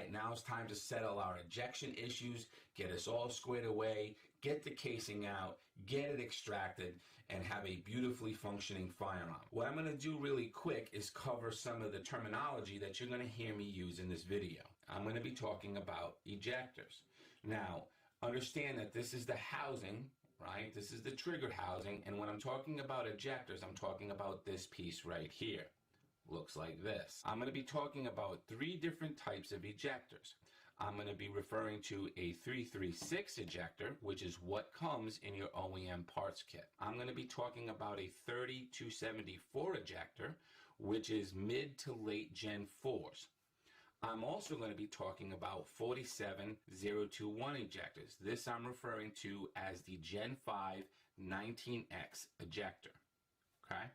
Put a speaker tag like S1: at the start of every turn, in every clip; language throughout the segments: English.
S1: right, now it's time to settle our ejection issues, get us all squared away, get the casing out, get it extracted, and have a beautifully functioning firearm. What I'm going to do really quick is cover some of the terminology that you're going to hear me use in this video. I'm going to be talking about ejectors. Now, understand that this is the housing, right? This is the trigger housing, and when I'm talking about ejectors, I'm talking about this piece right here. Looks like this. I'm going to be talking about 3 different types of ejectors. I'm going to be referring to a 336 ejector, which is what comes in your OEM parts kit. I'm going to be talking about a 3274 ejector, which is mid to late Gen 4s. I'm also going to be talking about 47021 ejectors. This I'm referring to as the Gen 5 19X ejector. Okay?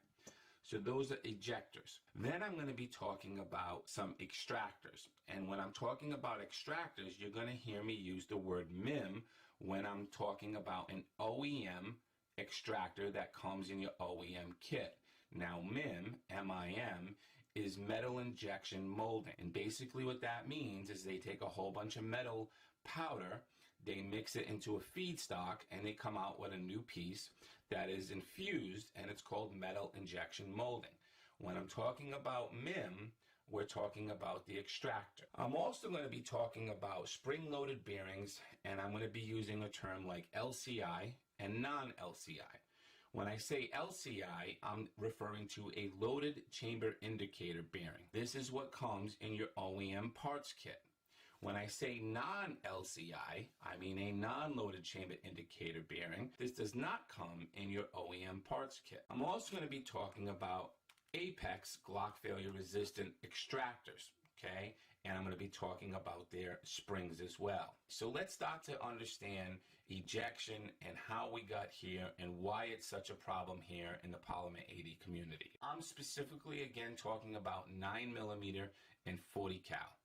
S1: So those are ejectors. Then I'm going to be talking about some extractors. And when I'm talking about extractors, you're going to hear me use the word MIM when I'm talking about an OEM extractor that comes in your OEM kit. Now MIM, M-I-M, is metal injection molding. And basically what that means is they take a whole bunch of metal powder, they mix it into a feedstock, and they come out with a new piece that is infused, and it's called metal injection molding. When I'm talking about MIM, we're talking about the extractor. I'm also going to be talking about spring-loaded bearings, and I'm going to be using a term like LCI and non-LCI. When I say LCI, I'm referring to a loaded chamber indicator bearing. This is what comes in your OEM parts kit. When I say non-LCI, I mean a non-loaded chamber indicator bearing. This does not come in your OEM parts kit. I'm also going to be talking about Apex Glock failure resistant extractors. Okay, and I'm going to be talking about their springs as well. So let's start to understand ejection and how we got here and why it's such a problem here in the Polymer 80 community. I'm specifically again talking about 9mm and 40 cal.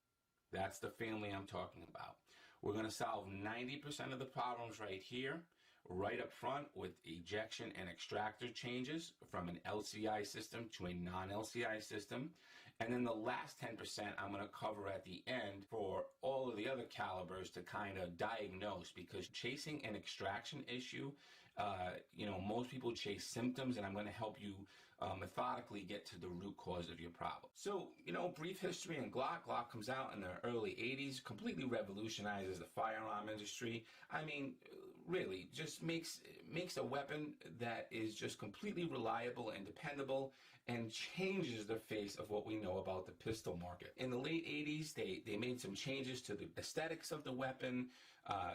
S1: That's the family I'm talking about. We're going to solve 90% of the problems right here, right up front, with ejection and extractor changes from an LCI system to a non-LCI system. And then the last 10% I'm going to cover at the end for all of the other calibers to kind of diagnose, because chasing an extraction issue, most people chase symptoms, and I'm going to help you methodically get to the root cause of your problem. So, brief history in Glock. Glock comes out in the early 80s, completely revolutionizes the firearm industry. I mean, really, just makes a weapon that is just completely reliable and dependable, and changes the face of what we know about the pistol market. In the late 80s, they made some changes to the aesthetics of the weapon.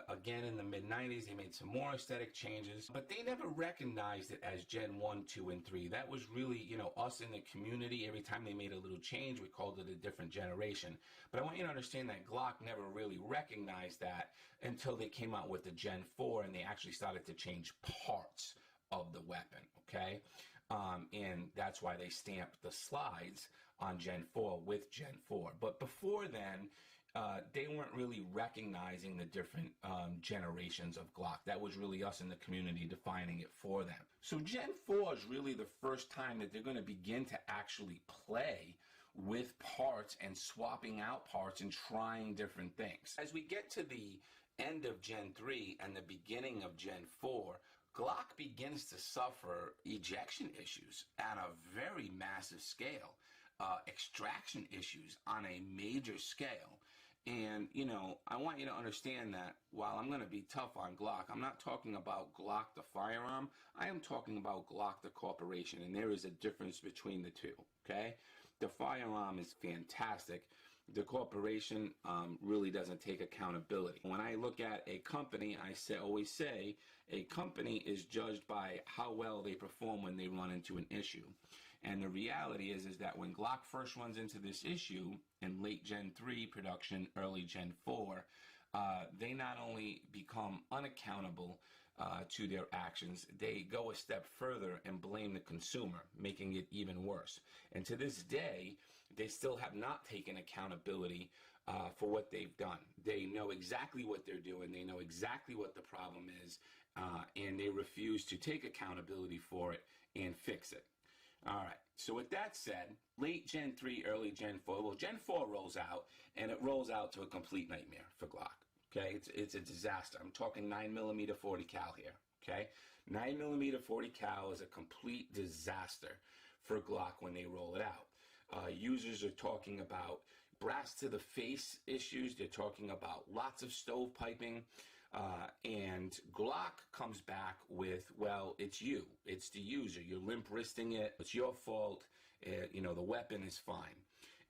S1: Again, in the mid 90s, they made some more aesthetic changes, but they never recognized it as Gen 1, 2, and 3. That was really, us in the community. Every time they made a little change, we called it a different generation. But I want you to understand that Glock never really recognized that until they came out with the Gen 4, and they actually started to change parts of the weapon, okay? And that's why they stamped the slides on Gen 4 with Gen 4. But before then, they weren't really recognizing the different generations of Glock. That was really us in the community defining it for them. So Gen 4 is really the first time that they're going to begin to actually play with parts and swapping out parts and trying different things. As we get to the end of Gen 3 and the beginning of Gen 4, Glock begins to suffer ejection issues at a very massive scale, extraction issues on a major scale. And, I want you to understand that while I'm going to be tough on Glock, I'm not talking about Glock the firearm. I am talking about Glock the corporation, and there is a difference between the two, okay? The firearm is fantastic. The corporation really doesn't take accountability. When I look at a company, I always say a company is judged by how well they perform when they run into an issue. And the reality is that when Glock first runs into this issue in late Gen 3 production, early Gen 4, they not only become unaccountable to their actions, they go a step further and blame the consumer, making it even worse. And to this day, they still have not taken accountability for what they've done. They know exactly what they're doing, they know exactly what the problem is, and they refuse to take accountability for it and fix it. All right. So with that said, late Gen 3, early Gen 4, well, Gen 4 rolls out, and it rolls out to a complete nightmare for Glock. Okay, it's a disaster. I'm talking 9mm 40 cal here. Okay, 9mm 40 cal is a complete disaster for Glock when they roll it out. Users are talking about brass to the face issues. They're talking about lots of stovepiping. And Glock comes back with, well, it's you. It's the user. You're limp wristing it. It's your fault. You know, the weapon is fine.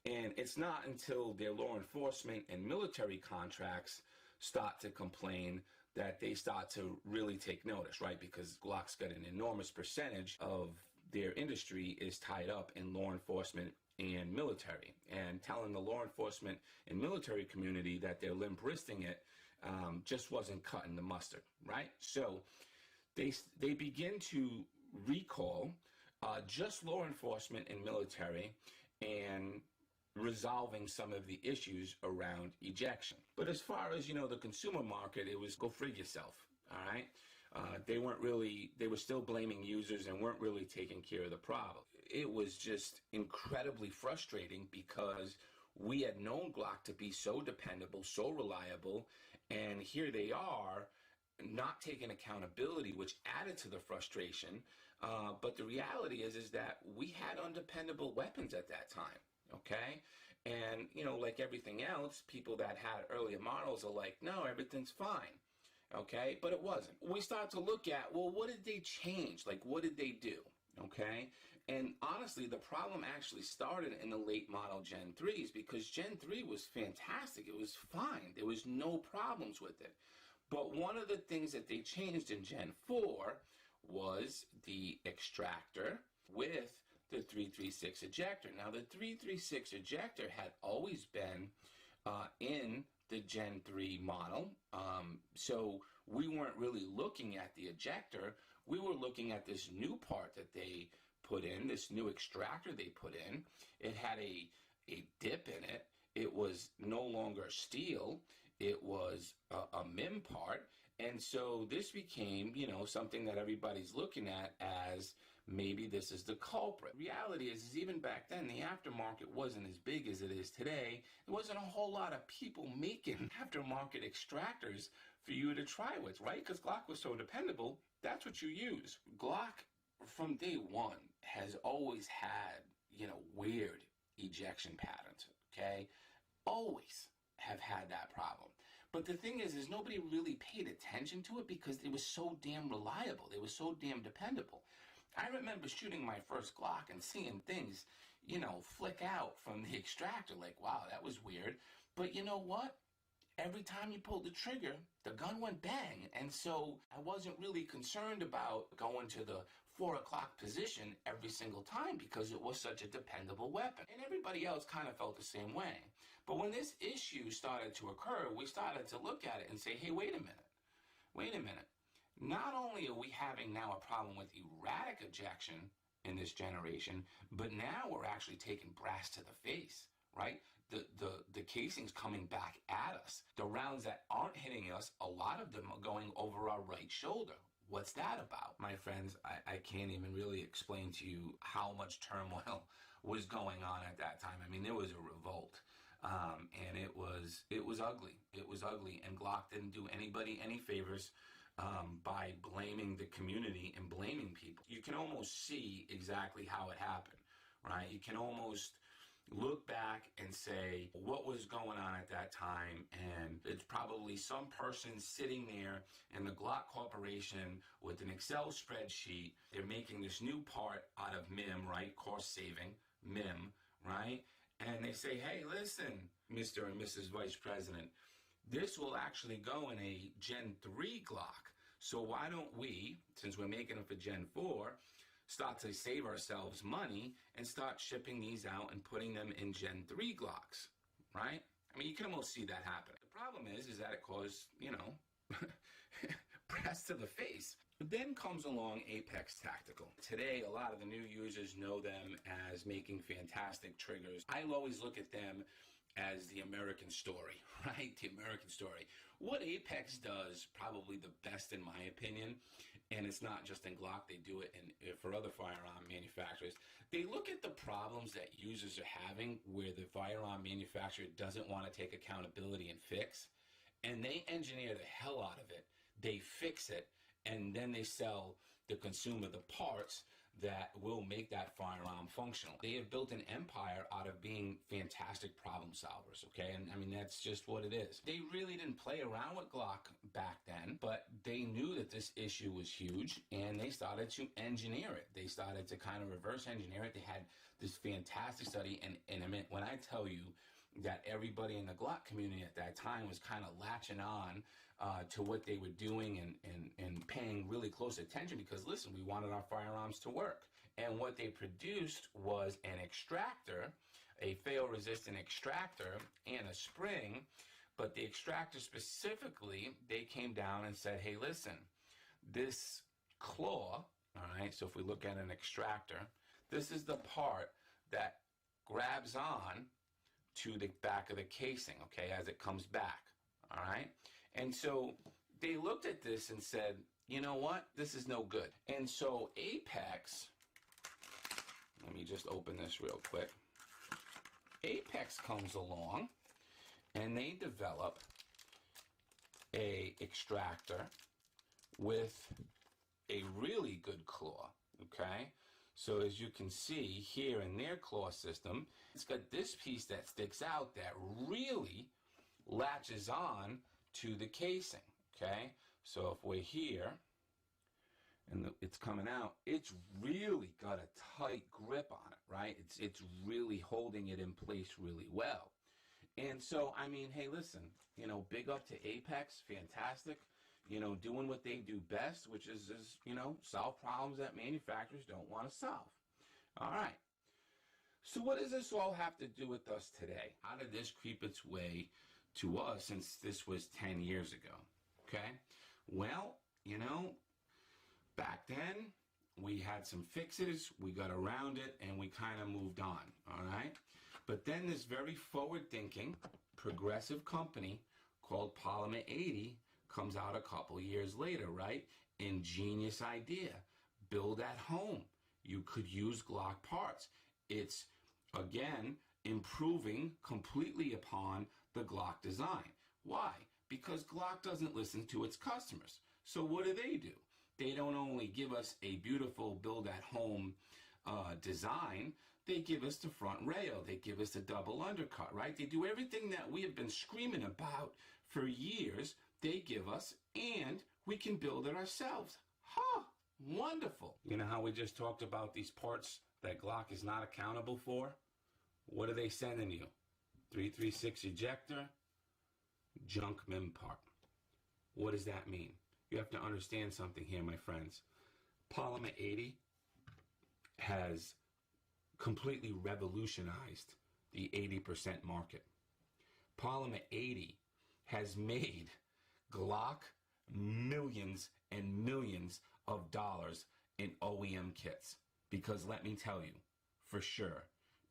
S1: And it's not until their law enforcement and military contracts start to complain that they start to really take notice, right? Because Glock's got an enormous percentage of their industry is tied up in law enforcement and military. And telling the law enforcement and military community that they're limp wristing it just wasn't cutting the mustard, right? So they begin to recall just law enforcement and military and resolving some of the issues around ejection. But as far as, you know, the consumer market, it was go frig yourself, all right? They were still blaming users and weren't really taking care of the problem. It was just incredibly frustrating because we had known Glock to be so dependable, so reliable, and here they are not taking accountability, which added to the frustration. But the reality is that we had undependable weapons at that time, okay? And, you know, like everything else, people that had earlier models are like, no, everything's fine, okay? But it wasn't. We start to look at, well, what did they change? Like, what did they do, okay? And honestly, the problem actually started in the late model Gen 3s because Gen 3 was fantastic. It was fine. There was no problems with it. But one of the things that they changed in Gen 4 was the extractor with the 336 ejector. Now, the 336 ejector had always been in the Gen 3 model. So we weren't really looking at the ejector. We were looking at this new part that they put in, this new extractor they put in. It had a dip in it. It was no longer steel. It was a MIM part. And so this became, you know, something that everybody's looking at as maybe this is the culprit. Reality is even back then, the aftermarket wasn't as big as it is today. There wasn't a whole lot of people making aftermarket extractors for you to try with, right? Because Glock was so dependable, that's what you use. Glock, from day one, has always had, you know, weird ejection patterns, okay? Always have had that problem. But the thing is nobody really paid attention to it because it was so damn reliable. They were so damn dependable. I remember shooting my first Glock and seeing things, you know, flick out from the extractor. Like, wow, that was weird. But you know what? Every time you pulled the trigger, the gun went bang. And so I wasn't really concerned about going to the 4 o'clock position every single time because it was such a dependable weapon. And everybody else kind of felt the same way. But when this issue started to occur, we started to look at it and say, hey, wait a minute. Not only are we having now a problem with erratic ejection in this generation, but now we're actually taking brass to the face, right? The casing's coming back at us. The rounds that aren't hitting us, a lot of them are going over our right shoulder. What's that about? My friends, I can't even really explain to you how much turmoil was going on at that time. I mean, there was a revolt. And it was ugly. It was ugly. And Glock didn't do anybody any favors by blaming the community and blaming people. You can almost see exactly how it happened, right? You can almost look back and say what was going on at that time, and it's probably some person sitting there in the Glock Corporation with an Excel spreadsheet. They're making this new part out of MIM, right? Cost saving, MIM, right? And they say, hey, listen, Mr. and Mrs. Vice President, this will actually go in a Gen 3 Glock. So why don't we, since we're making them for Gen 4, start to save ourselves money and start shipping these out and putting them in Gen 3 Glocks, right? I mean, you can almost see that happen. The problem is that it caused, you know, brass to the face. But then comes along Apex Tactical. Today, a lot of the new users know them as making fantastic triggers. I always look at them as the American story, right? The American story. What Apex does, probably the best in my opinion, and it's not just in Glock, they do it for other firearm manufacturers. They look at the problems that users are having where the firearm manufacturer doesn't want to take accountability and fix, and they engineer the hell out of it. They fix it, and then they sell the consumer the parts that will make that firearm functional. They have built an empire out of being fantastic problem solvers, okay? And I mean, that's just what it is. They really didn't play around with Glock back then, but they knew that this issue was huge, and they started to engineer it. They started to kind of reverse engineer it. They had this fantastic study, and I mean, when I tell you that everybody in the Glock community at that time was kind of latching on to what they were doing and paying really close attention, because listen, we wanted our firearms to work. And what they produced was an extractor, a fail-resistant extractor, and a spring. But the extractor specifically, they came down and said, hey, listen, this claw, all right, so if we look at an extractor, this is the part that grabs on to the back of the casing, okay, as it comes back, all right? And so they looked at this and said, you know what, this is no good. And so Apex, let me just open this real quick. Apex comes along and they develop a extractor with a really good claw, okay? So as you can see here in their claw system, it's got this piece that sticks out that really latches on to the casing, okay? So if we're here and it's coming out, it's really got a tight grip on it, right? It's really holding it in place really well. And so, I mean, hey, listen, you know, big up to Apex, fantastic, you know, doing what they do best, which is you know, solve problems that manufacturers don't want to solve. All right. So what does this all have to do with us today? How did this creep its way to us since this was 10 years ago? Okay. Well, you know, back then we had some fixes, we got around it, and we kind of moved on. All right. But then this very forward-thinking, progressive company called Polymer 80 comes out a couple years later, right? Ingenious idea. Build at home. You could use Glock parts. It's, again, improving completely upon the Glock design. Why? Because Glock doesn't listen to its customers. So what do? They don't only give us a beautiful build-at-home design, they give us the front rail. They give us the double undercut, right? They do everything that we have been screaming about for years. They give us, and we can build it ourselves. Huh, wonderful. You know how we just talked about these parts that Glock is not accountable for? What are they sending you? 336 ejector, junk mem part. What does that mean? You have to understand something here, my friends. Polymer 80 has completely revolutionized the 80% market. Polymer 80 has made Glock millions and millions of dollars in OEM kits. Because let me tell you, for sure,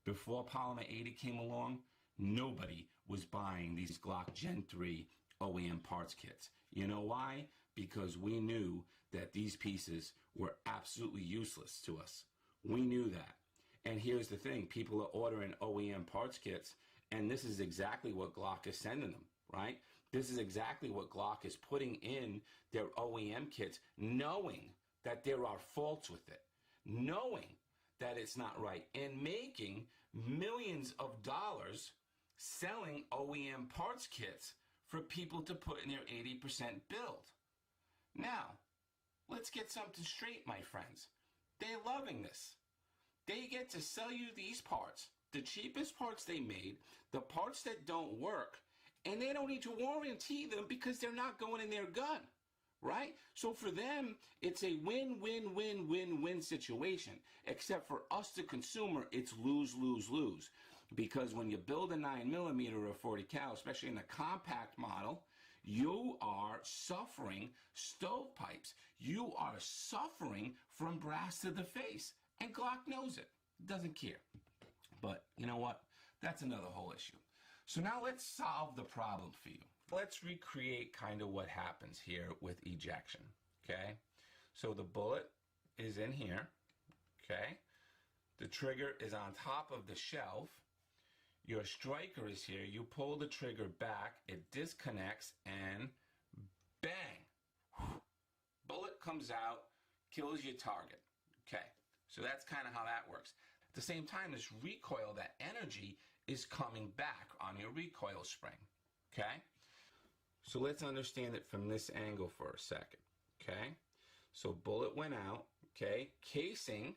S1: before Polymer 80 came along, nobody was buying these Glock Gen 3 OEM parts kits. You know why? Because we knew that these pieces were absolutely useless to us. We knew that. And here's the thing, people are ordering OEM parts kits, and this is exactly what Glock is sending them, right? This is exactly what Glock is putting in their OEM kits, knowing that there are faults with it, knowing that it's not right, and making millions of dollars selling OEM parts kits for people to put in their 80% build. Now, let's get something straight, my friends. They're loving this. They get to sell you these parts, the cheapest parts they made, the parts that don't work, and they don't need to warranty them because they're not going in their gun, right? So for them, it's a win-win-win-win-win situation. Except for us, the consumer, it's lose, lose, lose. Because when you build a 9mm or a 40 cal, especially in the compact model, you are suffering stovepipes. You are suffering from brass to the face. And Glock knows it. Doesn't care. But you know what? That's another whole issue. So now let's solve the problem for you. Let's recreate kind of what happens here with ejection, okay? So the bullet is in here, okay? The trigger is on top of the shelf. Your striker is here. You pull the trigger back, it disconnects, and bang! Bullet comes out, kills your target. Okay, so that's kind of how that works. At the same time, this recoil, that energy is coming back on your recoil spring. Okay, so let's understand it from this angle for a second. Okay, so bullet went out. Okay, casing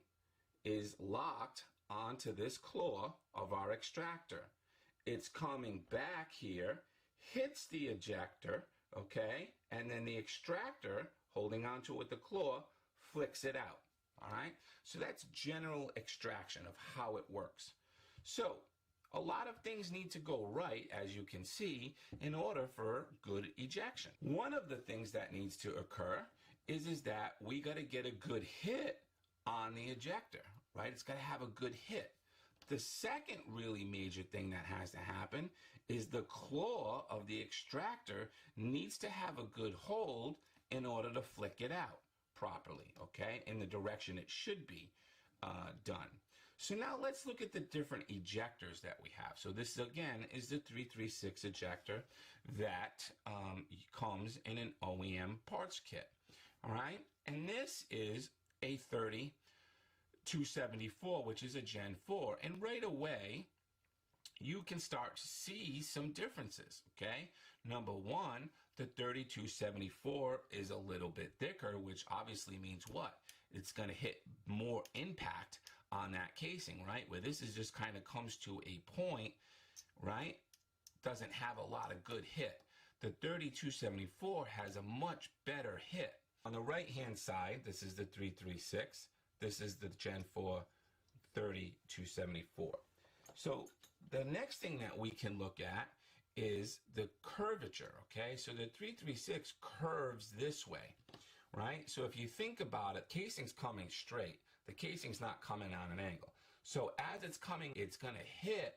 S1: is locked onto this claw of our extractor. It's coming back here, hits the ejector, okay, and then the extractor, holding onto it with the claw, flicks it out. All right, so that's general extraction of how it works. So a lot of things need to go right, as you can see, in order for good ejection. One of the things that needs to occur is that we got to get a good hit on the ejector, right? It's got to have a good hit. The second really major thing that has to happen is the claw of the extractor needs to have a good hold in order to flick it out properly, okay, in the direction it should be done. So now let's look at the different ejectors that we have. So this again is the 336 ejector that comes in an OEM parts kit, all right? And this is a 30 274, which is a Gen 4, and right away you can start to see some differences, okay? Number one, the 3274 is a little bit thicker, which obviously means what? It's going to hit more impact on that casing, right? Where this is just kind of comes to a point, right? Doesn't have a lot of good hit. The 3274 has a much better hit. On the right-hand side, this is the 336. This is the Gen 4 3274. So the next thing that we can look at is the curvature, okay? So the 336 curves this way, right? So if you think about it, casing's coming straight. The casing's not coming on an angle. So as it's coming, it's going to hit,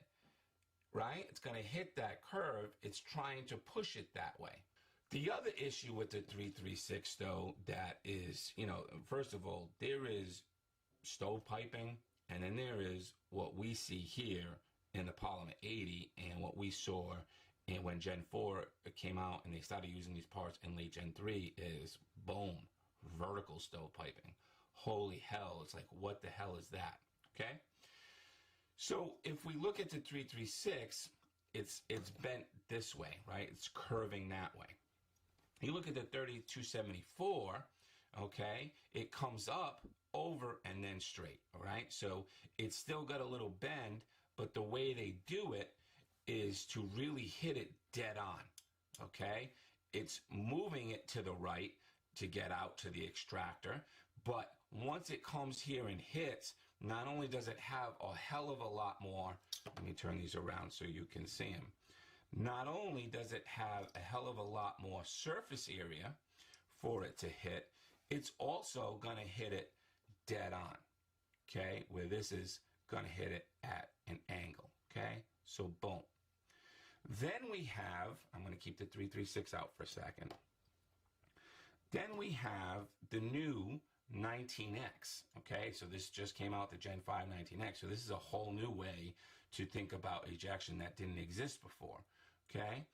S1: right? It's going to hit that curve. It's trying to push it that way. The other issue with the 336, though, that is, you know, first of all, there is stovepiping, and then there is what we see here in the Polymer 80 and what we saw and when Gen 4 came out and they started using these parts in late Gen 3 is, boom, vertical stovepiping. Holy hell, it's like, what the hell is that, okay? So if we look at the 336, it's bent this way, right? It's curving that way. You look at the 3274, okay, it comes up, over, and then straight, all right? So it's still got a little bend, but the way they do it is to really hit it dead on, okay? It's moving it to the right to get out to the extractor, but once it comes here and hits, not only does it have a hell of a lot more, let me turn these around so you can see them. Not only does it have a hell of a lot more surface area for it to hit, it's also going to hit it dead on, okay? Where this is going to hit it at an angle, okay? So boom. Then we have, I'm going to keep the 336 out for a second. Then we have the new 19X, okay? So this just came out, the Gen 5 19X. So this is a whole new way to think about ejection that didn't exist before, okay?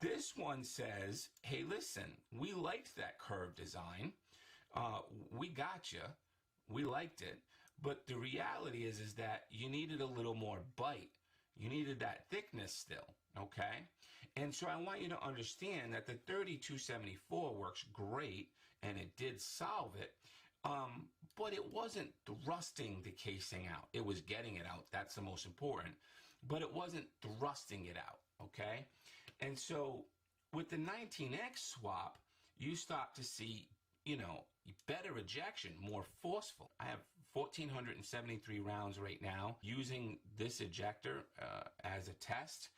S1: This one says, hey, listen, we liked that curve design. We got you. We liked it. But the reality is that you needed a little more bite. You needed that thickness still, okay? And so I want you to understand that the 3274 works great, and it did solve it, but it wasn't thrusting the casing out. It was getting it out. That's the most important. But it wasn't thrusting it out, okay? And so with the 19X swap, you start to see, you know, better ejection, more forceful. I have 1,473 rounds right now using this ejector as a test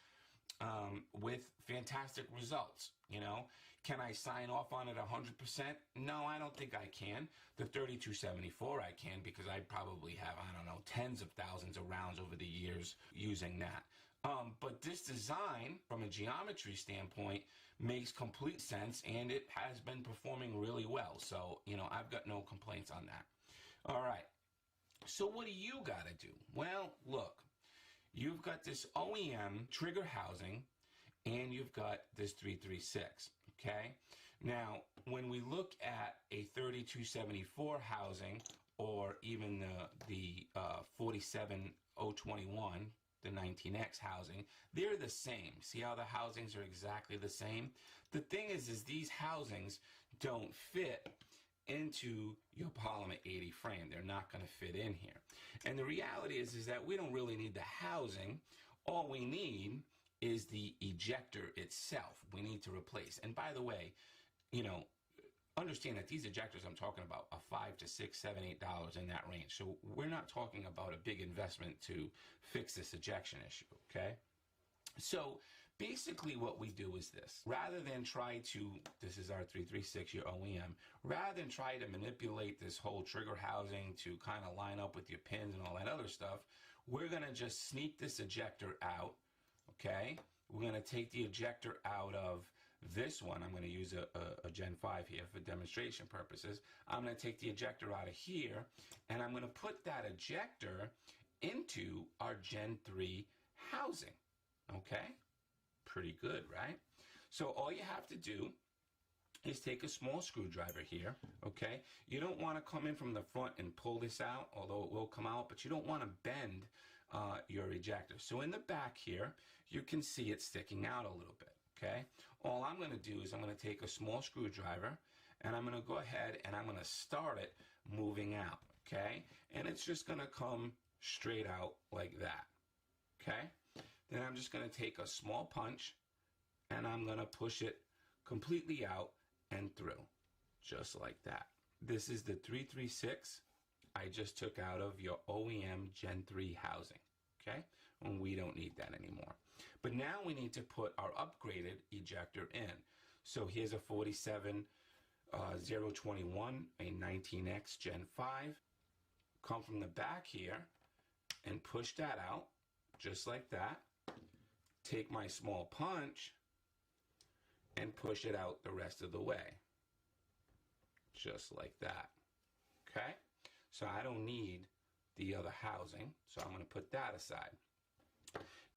S1: with fantastic results. You know, can I sign off on it 100%? No, I don't think I can. The 3274 I can, because I probably have, I don't know, tens of thousands of rounds over the years using that. But this design, from a geometry standpoint, makes complete sense, and it has been performing really well. So, you know, I've got no complaints on that. All right. So what do you got to do? Well, look, you've got this OEM trigger housing, and you've got this 336, okay? Now, when we look at a 3274 housing, or even the 47021, the 19X housing, they're the same. See how the housings are exactly the same? The thing is these housings don't fit into your Polymer 80 frame. They're not going to fit in here. And the reality is that we don't really need the housing. All we need is the ejector itself. We need to replace. And by the way, you know, understand that these ejectors I'm talking about are $5 to $6, $7, $8 in that range. So we're not talking about a big investment to fix this ejection issue, okay? So basically what we do is this. Rather than try to, this is our 336, your OEM, rather than try to manipulate this whole trigger housing to kind of line up with your pins and all that other stuff, we're going to just sneak this ejector out, okay? We're going to take the ejector out of this one. I'm going to use a Gen 5 here for demonstration purposes. I'm going to take the ejector out of here, and I'm going to put that ejector into our Gen 3 housing, okay? Pretty good, right? So all you have to do is take a small screwdriver here, okay? You don't want to come in from the front and pull this out, although it will come out, but you don't want to bend your ejector. So in the back here, you can see it sticking out a little bit, okay? All I'm going to do is I'm going to take a small screwdriver, and I'm going to go ahead and I'm going to start it moving out, okay? And it's just going to come straight out like that, okay? Then I'm just going to take a small punch, and I'm going to push it completely out and through, just like that. This is the 336 I just took out of your OEM Gen 3 housing, okay? And we don't need that anymore. But now we need to put our upgraded ejector in. So here's a 47021, a 19X Gen 5. Come from the back here and push that out, just like that. Take my small punch and push it out the rest of the way, just like that, okay? So I don't need the other housing, so I'm going to put that aside.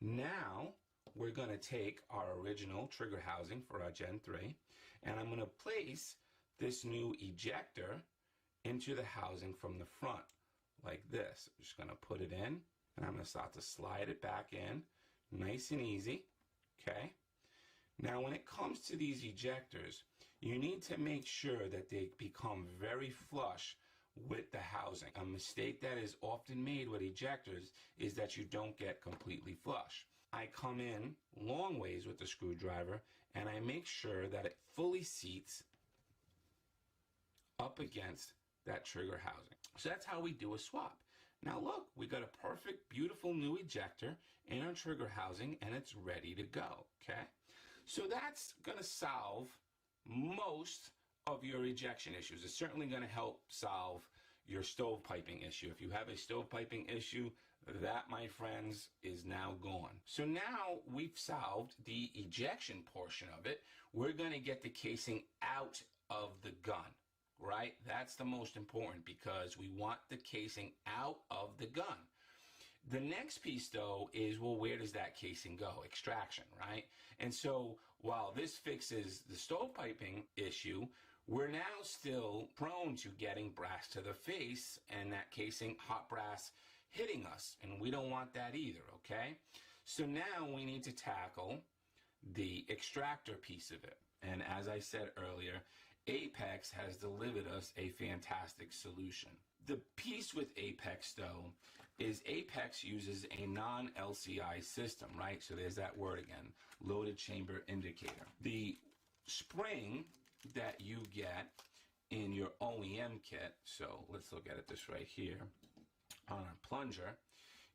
S1: Now we're going to take our original trigger housing for our Gen 3, and I'm going to place this new ejector into the housing from the front, like this. I'm just going to put it in, and I'm going to start to slide it back in, nice and easy, okay? Now when it comes to these ejectors, you need to make sure that they become very flush with the housing. A mistake that is often made with ejectors is that you don't get completely flush. I come in long ways with the screwdriver, and I make sure that it fully seats up against that trigger housing. So that's how we do a swap. Now look, we got a perfect, beautiful new ejector in our trigger housing, and it's ready to go, okay? So that's gonna solve most of your ejection issues. It's certainly gonna help solve your stovepiping issue. If you have a stovepiping issue, that, my friends, is now gone. So now we've solved the ejection portion of it. We're gonna get the casing out of the gun, right? That's the most important, because we want the casing out of the gun. The next piece, though, is, well, where does that casing go? Extraction, right? And so while this fixes the stovepiping issue, we're now still prone to getting brass to the face and that casing, hot brass, hitting us. And we don't want that either, okay? So now we need to tackle the extractor piece of it. And as I said earlier, Apex has delivered us a fantastic solution. The piece with Apex, though, is Apex uses a non-LCI system, right? So there's that word again, loaded chamber indicator. The spring that you get in your OEM kit, so let's look at it this right here, on our plunger,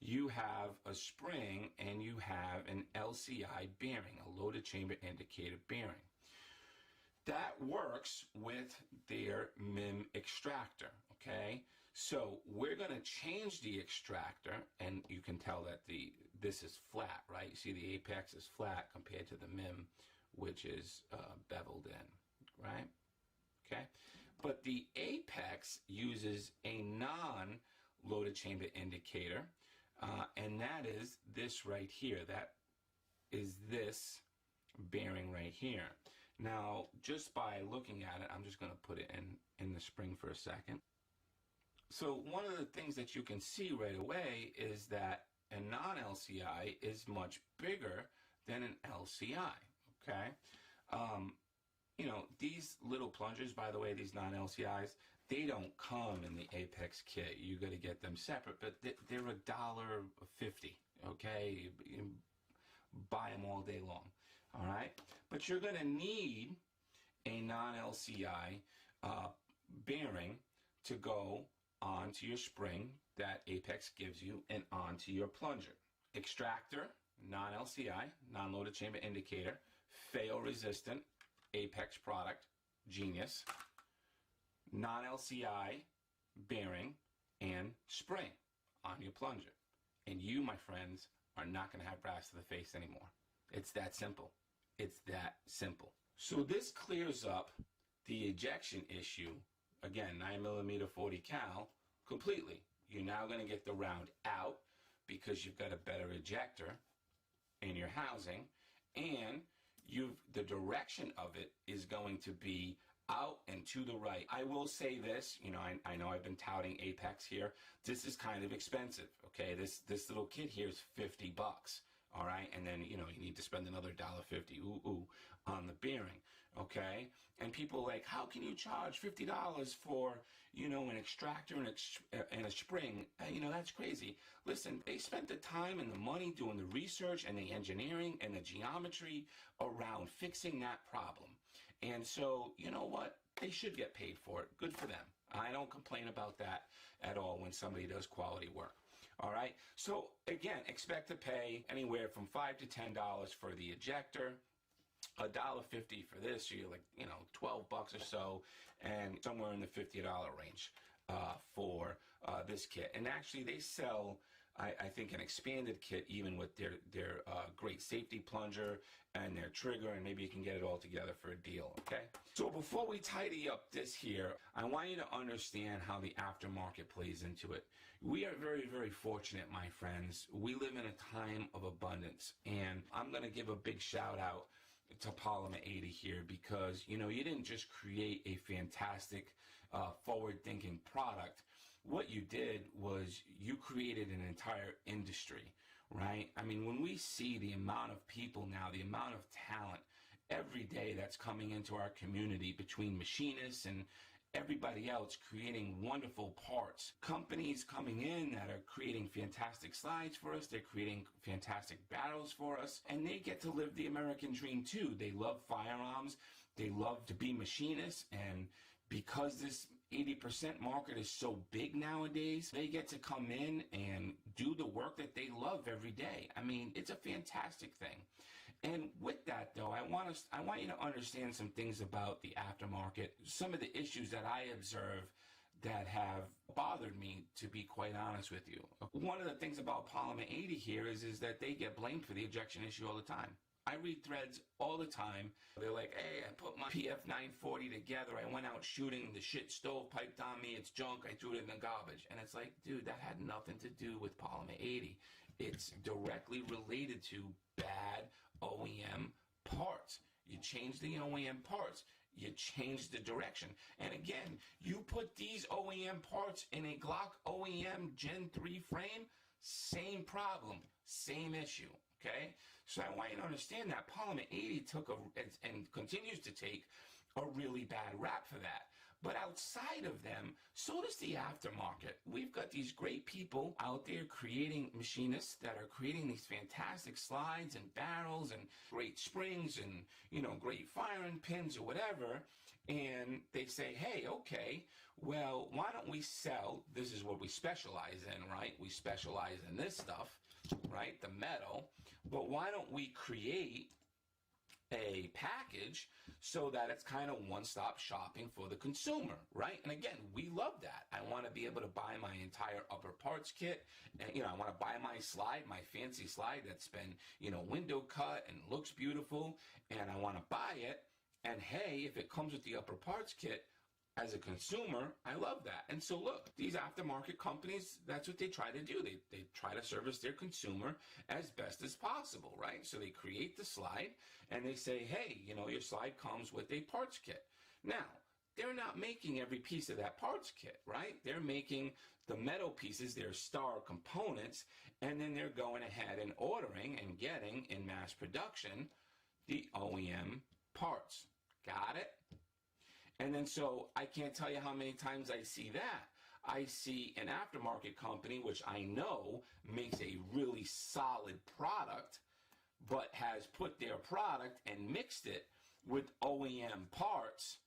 S1: you have a spring and you have an LCI bearing, a loaded chamber indicator bearing. That works with their MIM extractor, okay? So we're gonna change the extractor, and you can tell that this is flat, right? You see the apex is flat compared to the MIM, which is beveled in, right? Okay, but the apex uses a non-loaded chamber indicator, and that is this right here. That is this bearing right here. Now, just by looking at it, I'm just going to put it in the spring for a second. So one of the things that you can see right away is that a non-LCI is much bigger than an LCI, okay? You know, these little plungers, by the way, these non-LCIs, they don't come in the Apex kit. You got to get them separate, but they're $1.50, okay? You buy them all day long, all right? But you're going to need a non-LCI bearing to go onto your spring that Apex gives you and onto your plunger. Extractor, non-LCI, non-loaded chamber indicator, fail-resistant, Apex product, genius, non-LCI bearing, and spring on your plunger. And you, my friends, are not going to have brass to the face anymore. It's that simple. It's that simple. So this clears up the ejection issue, again, 9mm 40 cal, completely. You're now going to get the round out because you've got a better ejector in your housing, and the direction of it is going to be out and to the right. I will say this, you know, I know I've been touting Apex here. This is kind of expensive, okay? This little kit here is $50, all right? And then, you know, you need to spend another $1.50, on the bearing, okay? And people are like, how can you charge $50 for, you know, an extractor and a spring? You know, that's crazy. Listen, they spent the time and the money doing the research and the engineering and the geometry around fixing that problem. And so, you know what? They should get paid for it. Good for them. I don't complain about that at all when somebody does quality work. All right? So, again, expect to pay anywhere from $5 to $10 for the ejector, $1.50 for this, so you're like, you know, $12 or so, and somewhere in the $50 range for this kit. And actually, they sell, I think, an expanded kit even with their great safety plunger and their trigger, and maybe you can get it all together for a deal, okay? So before we tidy up this here, I want you to understand how the aftermarket plays into it. We are very, very fortunate, my friends. We live in a time of abundance, and I'm going to give a big shout out to Polymer 80 here because, you know, you didn't just create a fantastic forward-thinking product. What you did was you created an entire industry, right? I mean, when we see the amount of people now, the amount of talent every day that's coming into our community between machinists and everybody else creating wonderful parts, companies coming in that are creating fantastic slides for us, they're creating fantastic barrels for us, and they get to live the American dream too. They love firearms, they love to be machinists, and because this 80% market is so big nowadays, they get to come in and do the work that they love every day. I mean, it's a fantastic thing. And with that, though, I want you to understand some things about the aftermarket, some of the issues that I observe that have bothered me, to be quite honest with you. One of the things about Polymer 80 here is that they get blamed for the ejection issue all the time. I read threads all the time. They're like, hey, I put my PF 940 together. I went out shooting. The shit stovepiped on me. It's junk. I threw it in the garbage. And it's like, dude, that had nothing to do with Polymer 80. It's directly related to bad OEM parts. You change the OEM parts. You change the direction. And again, you put these OEM parts in a Glock OEM Gen 3 frame, same problem, same issue. Okay? So I want you to understand that Polymer 80 took and continues to take a really bad rap for that. But outside of them, so does the aftermarket. We've got these great people out there creating machinists that are creating these fantastic slides and barrels and great springs and, you know, great firing pins or whatever. And they say, hey, okay, well, why don't we sell, this is what we specialize in, right? We specialize in this stuff, right? The metal. But why don't we create a package so that it's kind of one-stop shopping for the consumer, right? And again, we love that. I want to be able to buy my entire upper parts kit, and I want to buy my slide, my fancy slide that's been, window cut and looks beautiful, and I want to buy it. And hey, if it comes with the upper parts kit, as a consumer, I love that. And so look, these aftermarket companies, that's what they try to do. They try to service their consumer as best as possible, right? So they create the slide and they say, hey, your slide comes with a parts kit. Now, they're not making every piece of that parts kit, right? They're making the metal pieces, their star components, and then they're going ahead and ordering and getting in mass production the OEM parts. Got it? And then so I can't tell you how many times I see that. I see an aftermarket company, which I know makes a really solid product, but has put their product and mixed it with OEM parts,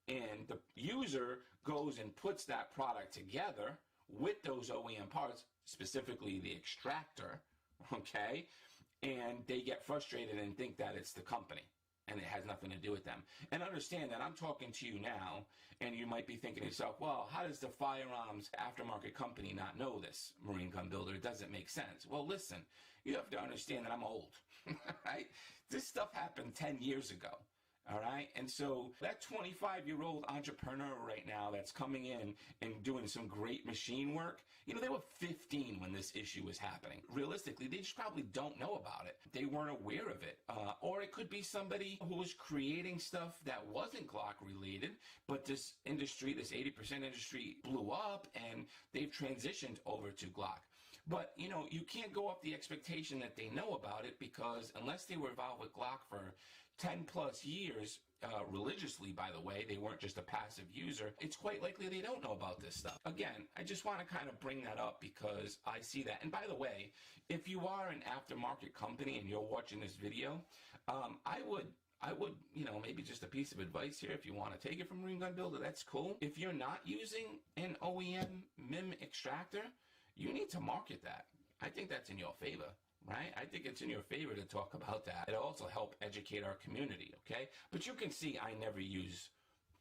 S1: and the user goes and puts that product together with those OEM parts, specifically the extractor, okay? And they get frustrated and think that it's the company, and it has nothing to do with them. And understand that I'm talking to you now, and you might be thinking to yourself, well, how does the firearms aftermarket company not know this, Marine Gun Builder? It doesn't make sense. Well, listen, you have to understand that I'm old, right? This stuff happened 10 years ago, all right? And so that 25-year-old entrepreneur right now that's coming in and doing some great machine work, they were 15 when this issue was happening. Realistically, they just probably don't know about it. They weren't aware of it. Or it could be somebody who was creating stuff that wasn't Glock related, but this industry, this 80% industry blew up and they've transitioned over to Glock. But, you can't go off the expectation that they know about it, because unless they were involved with Glock for 10 plus years, religiously, by the way, they weren't just a passive user, it's quite likely they don't know about this stuff. Again, I just want to kind of bring that up because I see that. And by the way, if you are an aftermarket company and you're watching this video, I would, maybe just a piece of advice here. If you want to take it from Marine Gun Builder, that's cool. If you're not using an OEM MIM extractor, you need to market that. I think that's in your favor, right? I think it's in your favor to talk about that. It'll also help educate our community, okay? But you can see I never use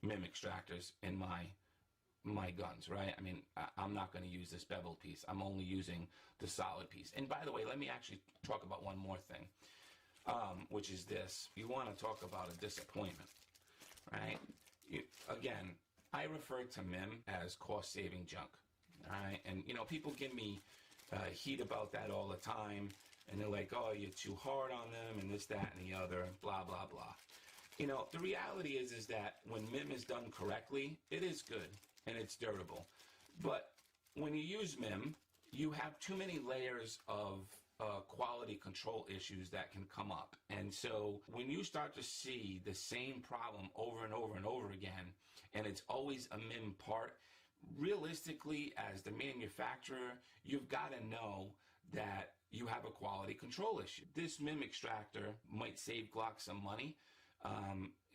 S1: MIM extractors in my guns, right? I mean, I'm not going to use this beveled piece. I'm only using the solid piece. And by the way, let me actually talk about one more thing, which is this. You want to talk about a disappointment, right? Again, I refer to MIM as cost-saving junk. All right, and people give me heat about that all the time, and they're like, oh, you're too hard on them, and this, that, and the other, and blah, blah, blah. The reality is that when MIM is done correctly, it is good, and it's durable. But when you use MIM, you have too many layers of quality control issues that can come up. And so when you start to see the same problem over and over and over again, and it's always a MIM part, realistically, as the manufacturer, you've got to know that you have a quality control issue. This MIM extractor might save Glock some money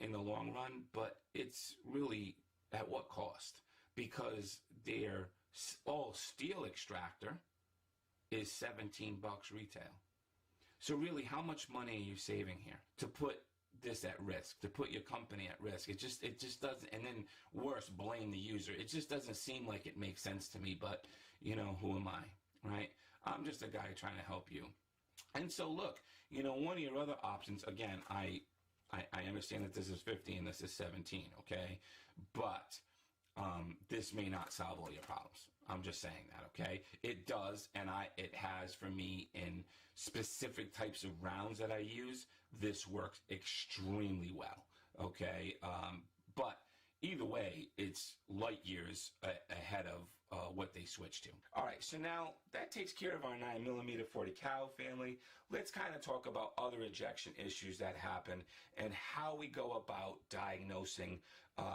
S1: in the long run, but it's really at what cost? Because their all steel extractor is $17 retail. So really, how much money are you saving here to put this at risk, to put your company at risk? It just doesn't. And then worse, blame the user. It just doesn't seem like it makes sense to me. But who am I, right? I'm just a guy trying to help you. And so look, one of your other options, again, I understand that this is 15, this is 17, okay, but this may not solve all your problems. I'm just saying that, okay? It does, and it has for me in specific types of rounds that I use. This works extremely well, okay? But either way, it's light years ahead of what they switched to. All right, so now that takes care of our 9mm 40 cal family. Let's kind of talk about other ejection issues that happen and how we go about diagnosing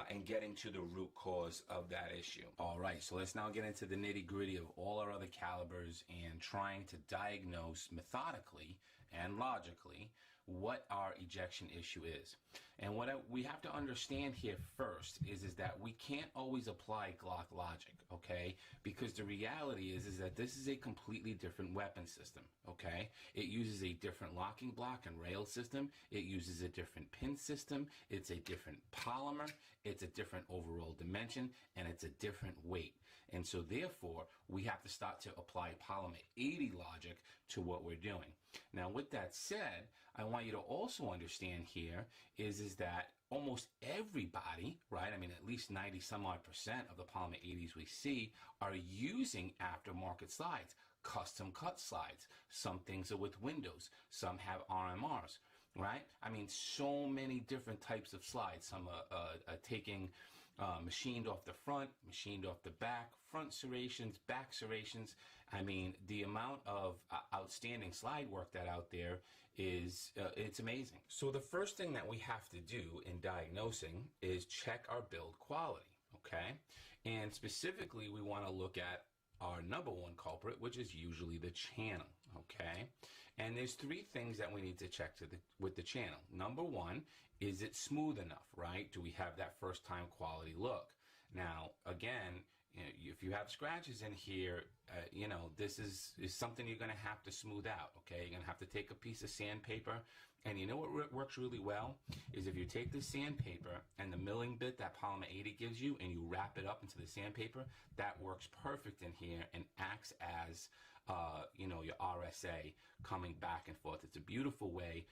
S1: and getting to the root cause of that issue. All right, so let's now get into the nitty-gritty of all our other calibers and trying to diagnose methodically and logically what our ejection issue is. And what we have to understand here first is that we can't always apply Glock logic, okay? Because the reality is that this is a completely different weapon system, okay? It uses a different locking block and rail system. It uses a different pin system. It's a different polymer. It's a different overall dimension, and it's a different weight. And so therefore, we have to start to apply Polymer 80 logic to what we're doing. Now, with that said, I want you to also understand here is that almost everybody, right? I mean, at least 90 some odd % of the Polymer 80s we see are using aftermarket slides, custom cut slides. Some things are with windows. Some have RMRs, right? I mean, so many different types of slides. Some are taking machined off the front, machined off the back, front serrations, back serrations. I mean, the amount of outstanding slide work that out there is, it's amazing. So the first thing that we have to do in diagnosing is check our build quality, okay? And specifically, we want to look at our number one culprit, which is usually the channel, okay? And there's three things that we need to check with the channel. Number one, is it smooth enough, right? Do we have that first time quality look? Now, again, you know, if you have scratches in here, you know, this is something you're going to have to smooth out, okay? You're going to have to take a piece of sandpaper, and you know what works really well is if you take the sandpaper and the milling bit that Polymer 80 gives you and you wrap it up into the sandpaper, that works perfect in here and acts as you know, your RSA coming back and forth. It's a beautiful way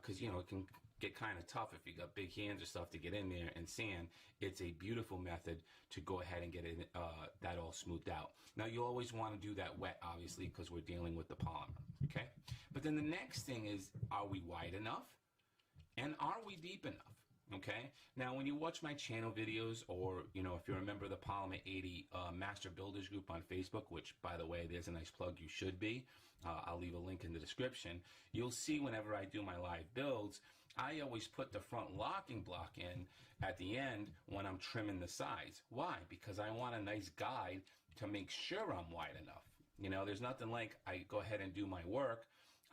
S1: because, you know, it can get kind of tough if you got big hands or stuff to get in there and sand. It's a beautiful method to go ahead and get it, that all smoothed out. Now, you always want to do that wet, obviously, because we're dealing with the polymer, okay? But then the next thing is, are we wide enough? And are we deep enough? Okay, now when you watch my channel videos, or you know, if you're a member of the Polymer 80 Master Builders group on Facebook, which by the way, there's a nice plug, you should be, I'll leave a link in the description. You'll see whenever I do my live builds, I always put the front locking block in at the end when I'm trimming the sides. Why? Because I want a nice guide to make sure I'm wide enough. You know, there's nothing like I go ahead and do my work,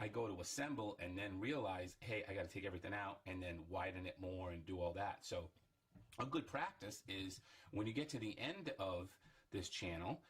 S1: I go to assemble and then realize, hey, I got to take everything out and then widen it more and do all that. So a good practice is when you get to the end of this channel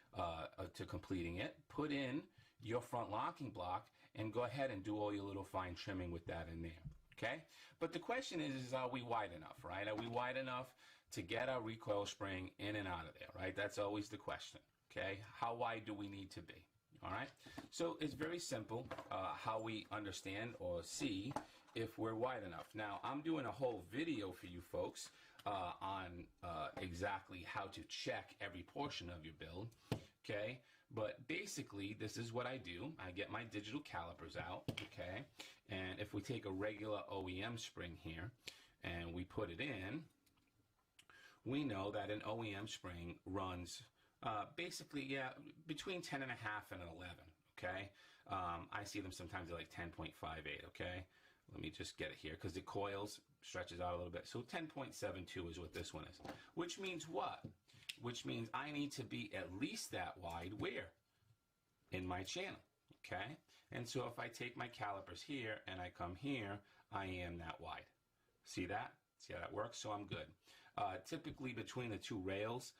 S1: to completing it, put in your front locking block and go ahead and do all your little fine trimming with that in there, okay? But the question is are we wide enough, right? Are we wide enough to get our recoil spring in and out of there, right? That's always the question, okay? How wide do we need to be? All right, so it's very simple how we understand or see if we're wide enough. Now, I'm doing a whole video for you folks on exactly how to check every portion of your build, okay? But basically, this is what I do. I get my digital calipers out, okay? And if we take a regular OEM spring here and we put it in, we know that an OEM spring runs basically, yeah, between 10.5 and 11, okay? I see them sometimes at like 10.58, okay? Let me just get it here because the coils stretches out a little bit. So 10.72 is what this one is, which means what? Which means I need to be at least that wide where? In my channel, okay? And so if I take my calipers here and I come here, I am that wide. See that? See how that works? So I'm good. Typically between the two rails,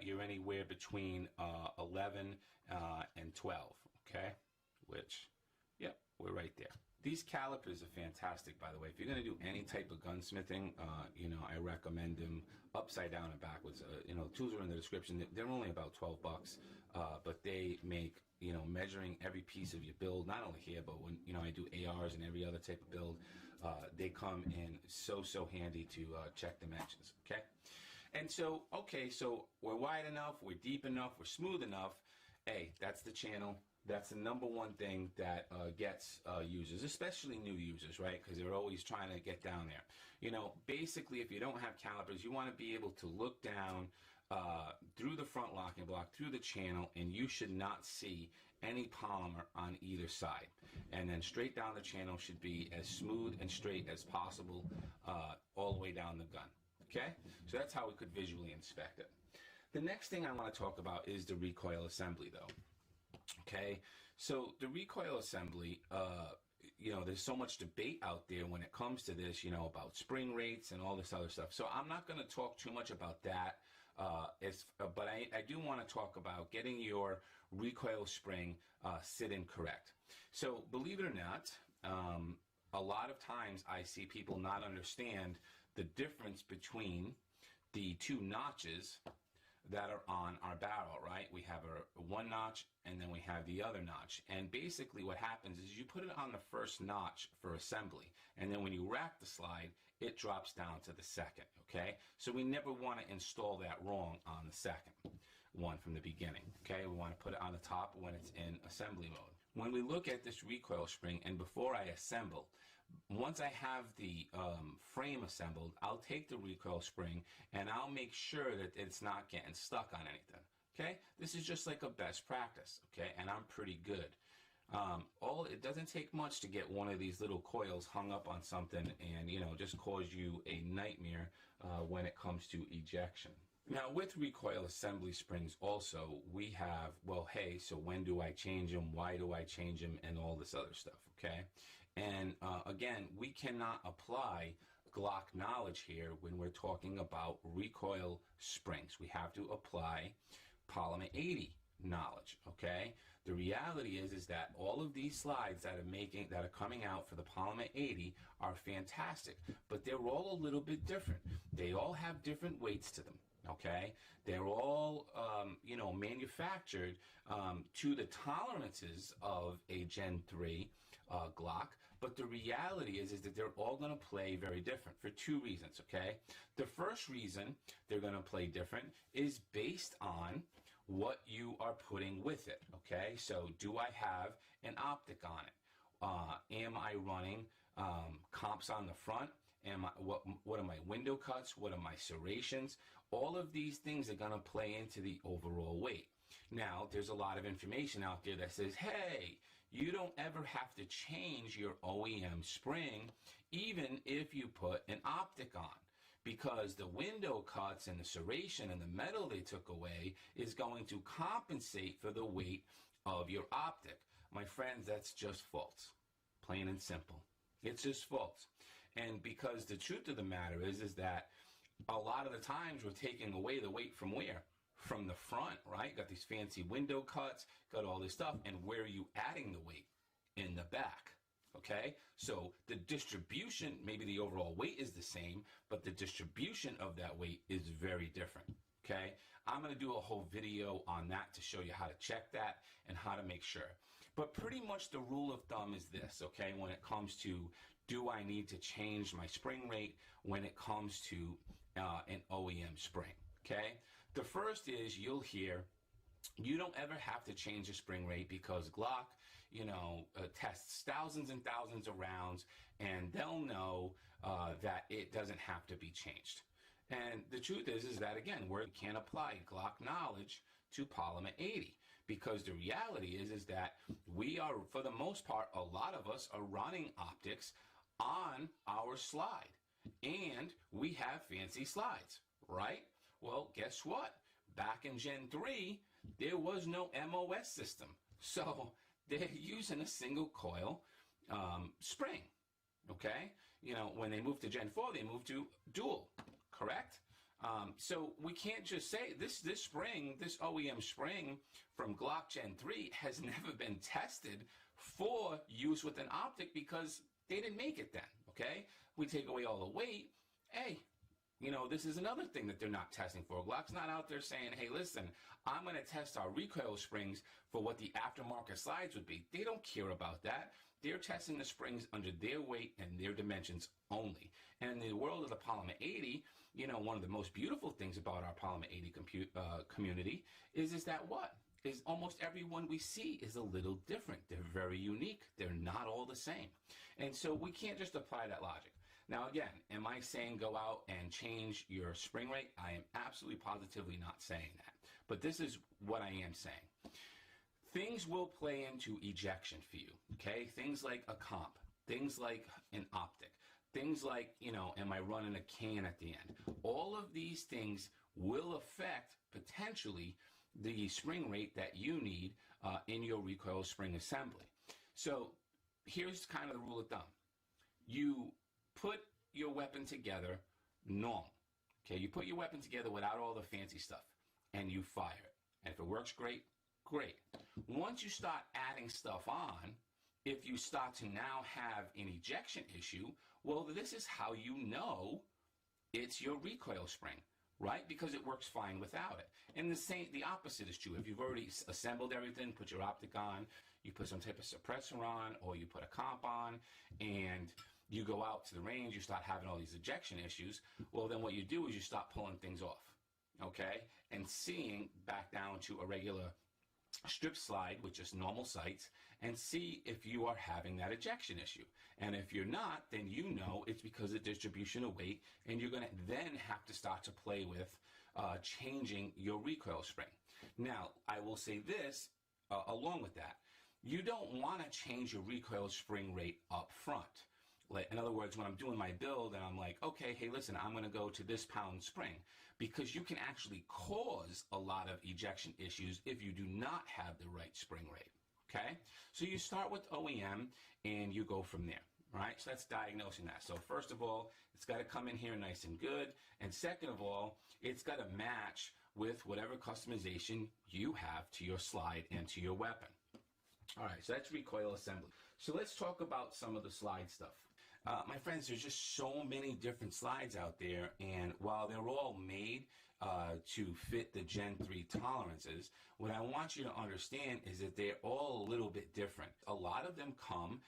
S1: you're anywhere between 11 and 12, okay? Which, yep, we're right there. These calipers are fantastic, by the way. If you're going to do any type of gunsmithing, you know, I recommend them upside down and backwards. You know, tools are in the description. They're only about 12 bucks, but they make, you know, measuring every piece of your build, not only here, but when, you know, I do ARs and every other type of build, they come in so handy to check dimensions, okay? And so, okay, so we're wide enough, we're deep enough, we're smooth enough. Hey, that's the channel. That's the number one thing that gets users, especially new users, right? Because they're always trying to get down there. You know, basically, if you don't have calipers, you want to be able to look down through the front locking block, through the channel, and you should not see any polymer on either side. And then straight down the channel should be as smooth and straight as possible all the way down the gun, okay? So that's how we could visually inspect it. The next thing I want to talk about is the recoil assembly, though. Okay, so the recoil assembly, there's so much debate out there when it comes to this, about spring rates and all this other stuff. So I'm not going to talk too much about that. But I do want to talk about getting your recoil spring sit-in correct. So believe it or not, a lot of times I see people not understand the difference between the two notches that are on our barrel, right? We have a one notch and then we have the other notch. And basically what happens is you put it on the first notch for assembly, and then when you rack the slide, it drops down to the second, okay? So we never want to install that wrong on the second one from the beginning, okay? We want to put it on the top when it's in assembly mode. When we look at this recoil spring, and before I assemble, once I have the frame assembled, I'll take the recoil spring and I'll make sure that it's not getting stuck on anything, okay? This is just like a best practice, okay? And I'm pretty good. It doesn't take much to get one of these little coils hung up on something and, just cause you a nightmare when it comes to ejection. Now, with recoil assembly springs also, we have, well, hey, so when do I change them? Why do I change them? And all this other stuff, okay? And again, we cannot apply Glock knowledge here when we're talking about recoil springs. We have to apply Polymer 80 knowledge, okay? The reality is that all of these slides that are coming out for the Polymer 80 are fantastic, but they're all a little bit different. They all have different weights to them, okay? They're all, manufactured to the tolerances of a Gen 3 Glock, but the reality is that they're all going to play very different for two reasons, okay? The first reason they're going to play different is based on what you are putting with it, okay? So do I have an optic on it? Am I running comps on the front? What are my window cuts? What are my serrations? All of these things are going to play into the overall weight. Now, there's a lot of information out there that says, hey, you don't ever have to change your OEM spring even if you put an optic on, because the window cuts and the serration and the metal they took away is going to compensate for the weight of your optic. My friends, that's just false. Plain and simple. It's just false. And because the truth of the matter is that a lot of the times we're taking away the weight from where? From the front, right? Got these fancy window cuts, got all this stuff, and where are you adding the weight? In the back, okay? So the distribution, maybe the overall weight is the same, but the distribution of that weight is very different, okay? I'm gonna do a whole video on that to show you how to check that and how to make sure. But pretty much the rule of thumb is this, okay? When it comes to, do I need to change my spring rate when it comes to an OEM spring, okay? The first is you'll hear, you don't ever have to change the spring rate because Glock, tests thousands and thousands of rounds and they'll know that it doesn't have to be changed. And the truth is that, again, we can't apply Glock knowledge to Polymer 80 because the reality is that we are, for the most part, a lot of us are running optics on our slide and we have fancy slides, right? Well, guess what? Back in Gen 3, there was no MOS system. So they're using a single coil spring, okay? When they moved to Gen 4, they moved to dual, correct? So we can't just say this spring, this OEM spring from Glock Gen 3 has never been tested for use with an optic because they didn't make it then, okay? We take away all the weight. Hey, this is another thing that they're not testing for. Glock's not out there saying, hey, listen, I'm going to test our recoil springs for what the aftermarket slides would be. They don't care about that. They're testing the springs under their weight and their dimensions only. And in the world of the Polymer 80, one of the most beautiful things about our Polymer 80 community is that what? Is almost everyone we see is a little different. They're very unique. They're not all the same. And so we can't just apply that logic. Now, again, am I saying go out and change your spring rate? I am absolutely positively not saying that. But this is what I am saying. Things will play into ejection for you, okay? Things like a comp, things like an optic, things like, am I running a can at the end? All of these things will affect potentially the spring rate that you need in your recoil spring assembly. So here's kind of the rule of thumb. You put your weapon together normal. Okay, you put your weapon together without all the fancy stuff, and you fire it. And if it works great, great. Once you start adding stuff on, if you start to now have an ejection issue, well, this is how you know it's your recoil spring, right? Because it works fine without it. And the opposite is true. If you've already assembled everything, put your optic on, you put some type of suppressor on, or you put a comp on, and you go out to the range, you start having all these ejection issues, well, then what you do is you start pulling things off, okay? And seeing back down to a regular strip slide with just normal sights and see if you are having that ejection issue. And if you're not, then you know it's because of distribution of weight, and you're going to then have to start to play with changing your recoil spring. Now, I will say this along with that. You don't want to change your recoil spring rate up front. Like, in other words, when I'm doing my build and I'm like, okay, hey, listen, I'm going to go to this pound spring, because you can actually cause a lot of ejection issues if you do not have the right spring rate, okay? So you start with OEM and you go from there, right? So that's diagnosing that. So first of all, it's got to come in here nice and good. And second of all, it's got to match with whatever customization you have to your slide and to your weapon. All right, so that's recoil assembly. So let's talk about some of the slide stuff. My friends, there's just so many different slides out there, and while they're all made to fit the Gen 3 tolerances, what I want you to understand is that they're all a little bit different. A lot of them come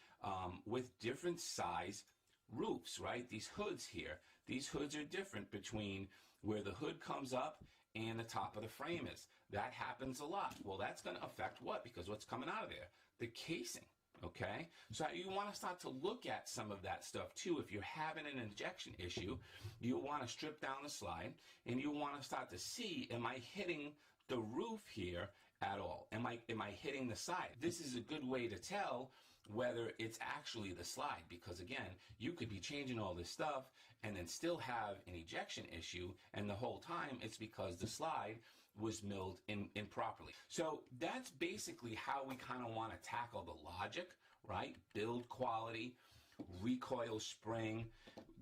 S1: with different size roofs, right? These hoods here, these hoods are different between where the hood comes up and the top of the frame is. That happens a lot. Well, that's going to affect what? Because what's coming out of there? The casing. Okay, so you want to start to look at some of that stuff too. If you're having an injection issue, you want to strip down the slide and you want to start to see, am I hitting the roof here at all? Am I hitting the side? This is a good way to tell whether it's actually the slide, because again, you could be changing all this stuff and then still have an ejection issue, and the whole time it's because the slide was milled improperly. So that's basically how we kind of want to tackle the logic, right? Build quality, recoil spring,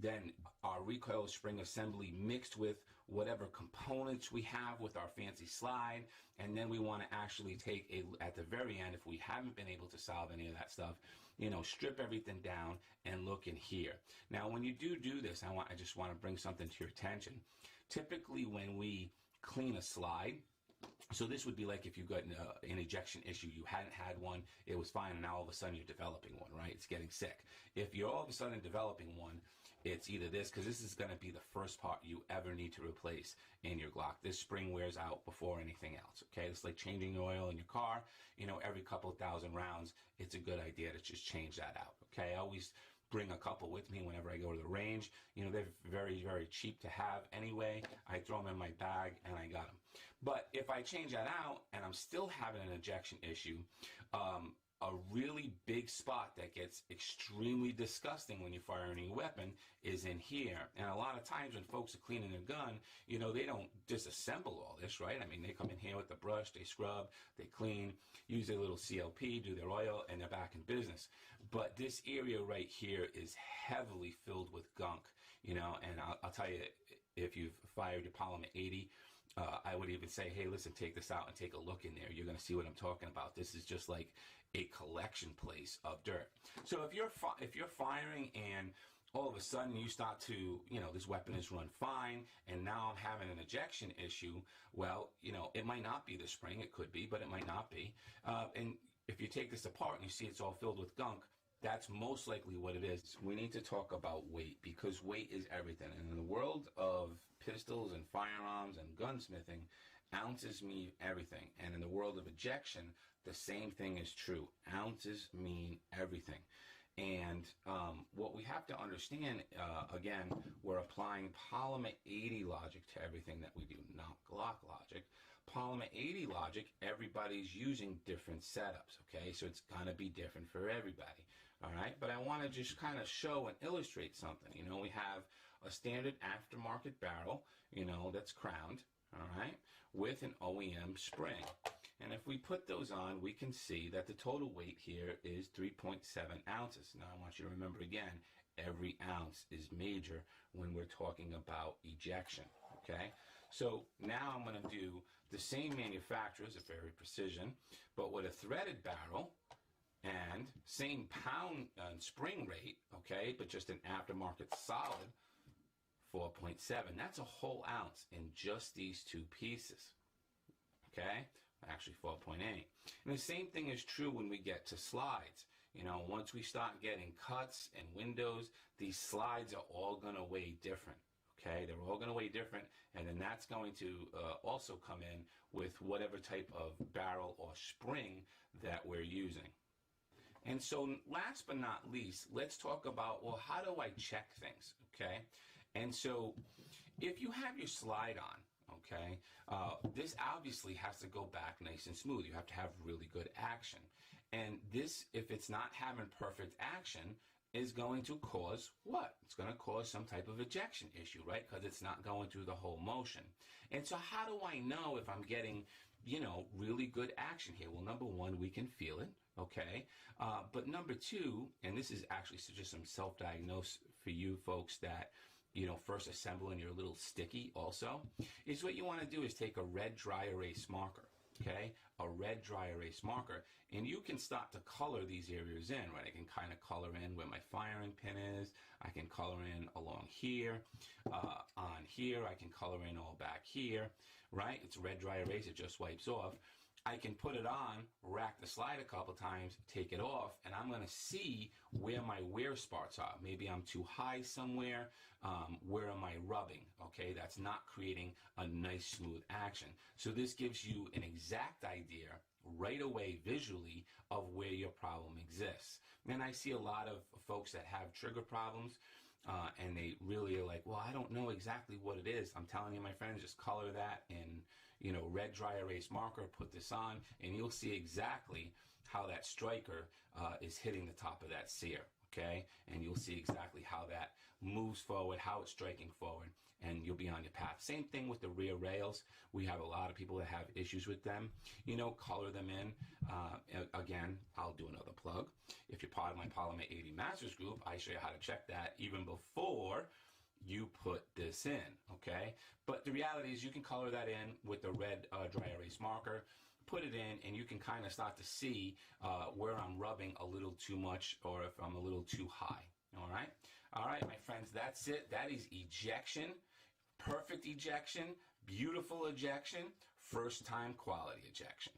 S1: then our recoil spring assembly mixed with whatever components we have with our fancy slide, and then we want to actually take at the very end, if we haven't been able to solve any of that stuff, you know, strip everything down and look in here. Now, when you do this, I just want to bring something to your attention. Typically, when we clean a slide, so this would be like if you got an ejection issue, you hadn't had one, it was fine, and now all of a sudden you're developing one, right? It's getting sick. If you're all of a sudden developing one, it's either this, because this is going to be the first part you ever need to replace in your Glock. This spring wears out before anything else, okay? It's like changing oil in your car. You know, every couple thousand rounds, it's a good idea to just change that out, okay? I always bring a couple with me whenever I go to the range. You know, they're very, very cheap to have anyway. I throw them in my bag and I got them. But if I change that out and I'm still having an ejection issue, a really big spot that gets extremely disgusting when you fire a new weapon is in here. And a lot of times when folks are cleaning their gun, you know, they don't disassemble all this, right? I mean, they come in here with the brush, they scrub, they clean, use their little CLP, do their oil, and they're back in business. But this area right here is heavily filled with gunk, you know, and I'll tell you, if you've fired your Polymer 80, I would even say, hey, listen, take this out and take a look in there. You're going to see what I'm talking about. This is just like a collection place of dirt. So if you're firing and all of a sudden you start to, you know, this weapon is run fine and now I'm having an ejection issue, well, you know, it might not be the spring. It could be, but it might not be. And if you take this apart and you see it's all filled with gunk, that's most likely what it is. We need to talk about weight, because weight is everything. And in the world of pistols and firearms and gunsmithing, ounces mean everything. And in the world of ejection, the same thing is true. Ounces mean everything. And what we have to understand, again, we're applying Polymer 80 logic to everything that we do, not Glock logic. Polymer 80 logic, everybody's using different setups, okay? So it's gonna be different for everybody, all right? But I wanna just kind of show and illustrate something. You know, we have a standard aftermarket barrel, you know, that's crowned, all right, with an OEM spring. And if we put those on, we can see that the total weight here is 3.7 ounces. Now, I want you to remember again, every ounce is major when we're talking about ejection, okay? So now I'm going to do the same manufacturers, a very precision, but with a threaded barrel and same pound spring rate, okay, but just an aftermarket solid 4.7. That's a whole ounce in just these two pieces, okay? Actually 4.8. And the same thing is true when we get to slides. You know, once we start getting cuts and windows, these slides are all going to weigh different. Okay, they're all going to weigh different, and then that's going to also come in with whatever type of barrel or spring that we're using. And so last but not least, let's talk about, well, how do I check things, okay? And so if you have your slide on, okay, this obviously has to go back nice and smooth. You have to have really good action. And this, if it's not having perfect action, is going to cause what? It's going to cause some type of ejection issue, right? Because it's not going through the whole motion. And so how do I know if I'm getting, you know, really good action here? Well, number one, we can feel it, okay? But number two, and this is actually just some self-diagnose for you folks that, you know, first assembling your little sticky also, is what you want to do is take a red dry erase marker, okay? A red dry erase marker, and you can start to color these areas in, right? I can kind of color in where my firing pin is. I can color in along here, on here. I can color in all back here, right? It's red dry erase. It just wipes off. I can put it on, rack the slide a couple times, take it off, and I'm going to see where my wear spots are. Maybe I'm too high somewhere. Where am I rubbing? Okay, that's not creating a nice smooth action. So this gives you an exact idea right away visually of where your problem exists. And I see a lot of folks that have trigger problems and they really are like, well, I don't know exactly what it is. I'm telling you, my friends, just color that in, you know, red dry erase marker, put this on, and you'll see exactly how that striker is hitting the top of that sear, okay? And you'll see exactly how that moves forward, how it's striking forward, and you'll be on your path. Same thing with the rear rails. We have a lot of people that have issues with them. You know, color them in. Again, I'll do another plug. If you're part of my Polymer 80 Masters group, I show you how to check that even before you put this in, okay? But the reality is you can color that in with the red dry erase marker, put it in, and you can kind of start to see where I'm rubbing a little too much or if I'm a little too high, all right? All right, my friends, that's it. That is ejection, perfect ejection, beautiful ejection, first time quality ejection.